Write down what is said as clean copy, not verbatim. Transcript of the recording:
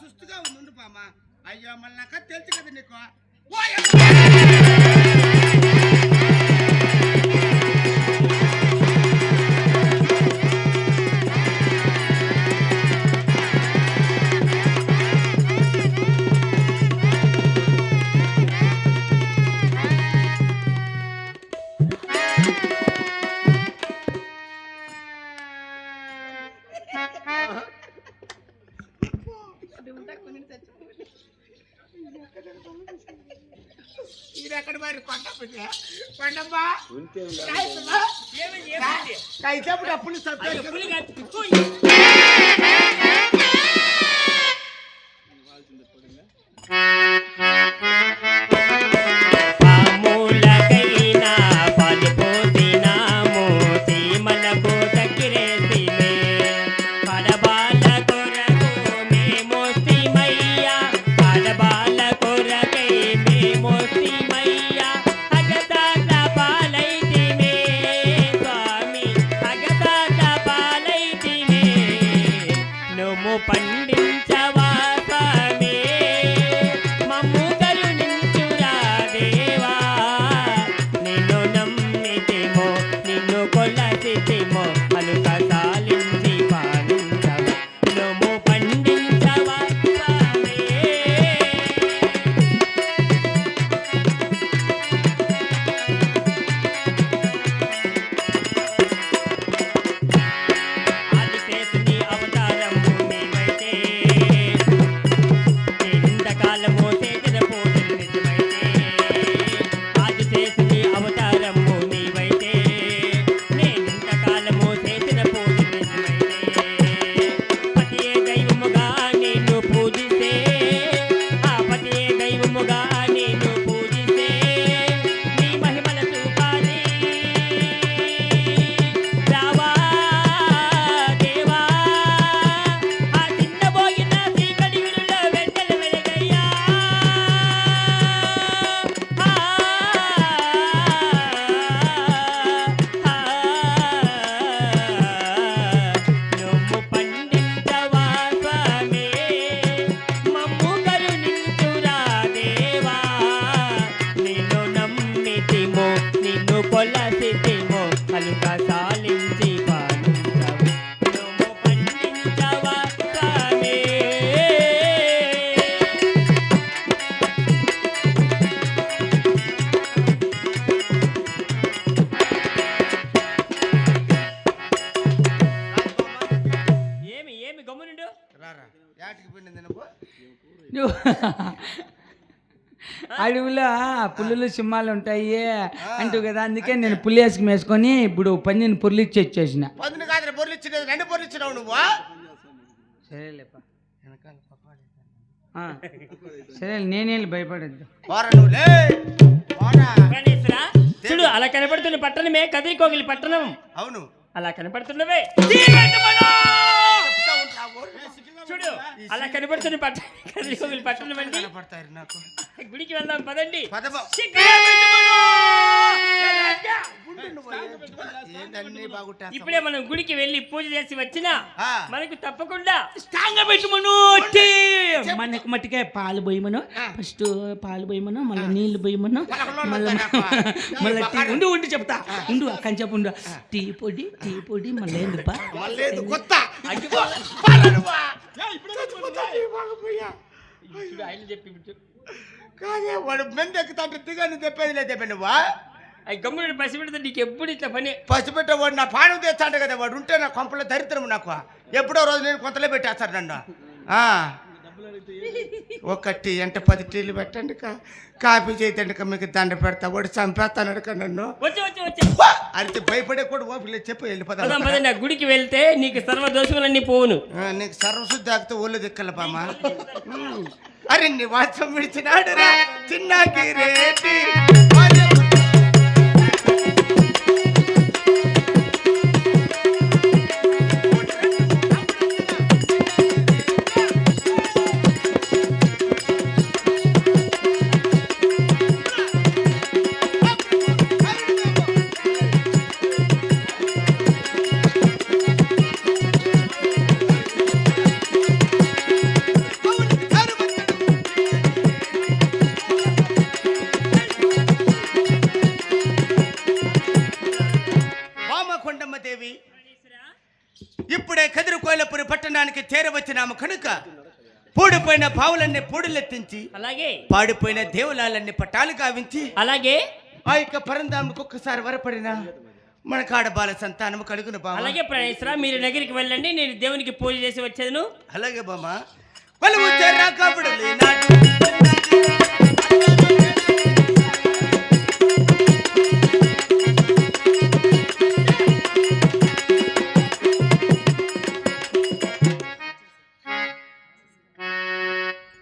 సుస్తుగా ఉంది పామా. అయ్యో మళ్ళీ నాకు తెలుసు కదా నీకు. ఎక్కడ మరి కొండమ్మా కైసేపు డప్పులు అడవిలో పులులు సింహాలు ఉంటాయి అంటూ కదా, అందుకే నేను పులి వేసుకు వేసుకొని ఇప్పుడు పందిని పొర్లిచ్చి వచ్చేసిన. పందిని కాదు పొర్లిచ్చినది, రెండు పొర్లిచ్చినావు నువ్వు. సరేలేపా, సరే నేనే భయపడద్దు. చూడు అలా కనపడుతున్న పట్టణమే కదిరికోగిలి పట్టణం. అవును, అలా కనపడుతున్నవే. చూడు అలా కనపడుతున్న కదిరికోగిలి పట్టణం అండి. నాకు గుడికి వెళ్దాం పదండి. ఇప్పుడే మనం గుడికి వెళ్ళి పూజ చేసి వచ్చినా మనకు తప్పకుండా మనకి మట్టికే పాలు పోయమను, ఫస్ట్ పాలు పోయమను, మళ్ళీ నీళ్లు పోయమను, మళ్ళీ ఉండి ఉండి చెప్తా ఉండు అక్కని చెప్పు ఉండు. టీ పొడి మళ్ళీ ఎందుకు ఆయన చెప్పి కాదే వాడు మెంది ఎక్కుతా దిగాని తెప్పేది లేదు. నువ్వా అవి గమ్ముడు పసిపెడితే నీకు ఎప్పుడు ఇట్లా పని. పసిపెట్టేవాడు నా పానం తెచ్చాడు కదా, వాడు ఉంటే నా కొంపలో దరిద్రం. నాకు ఎప్పుడో రోజు నేను కొంతలే పెట్టేస్తాను నన్ను. ఒకటి అంటే 10 టీలు పెట్టండి, కాఫీ చేయతండి, మీకు దండ పెడతా. వాడు చంపేస్తాను అడక నన్ను. అయితే భయపడే కూడా ఓపిక చెప్పి వెళ్ళిపోతా. గుడికి వెళ్తే నీకు సర్వ దోషములన్నీ పోవును. నీకు సర్వశుద్ధి ఆగితే ఒళ్ళు దిక్కల బామా. అరే నీ వాత్సం విడిచినాడు రా చిన్నకి రేటి. పరమేశ్వరుడు పట్టణానికి చేరవచ్చినాము కనుక పూడిపోయిన బావులన్నీ పూడులెత్తించి అలాగే పాడిపోయిన దేవాలయాలన్నీ పట్టాలు కావించి అలాగే ఆ యొక్క పరంధామునికి ఒక్కసారి వరపడిన మన కాడబాల సంతానము కలుగును బామ. అలాగే ప్రాణేశ్వర మీరు నగరికి వెళ్ళండి, నేను దేవునికి పూజ చేసి వచ్చేదను. అలాగే బామ్మ. కొలువు చెర్రా కబుడలి నాటు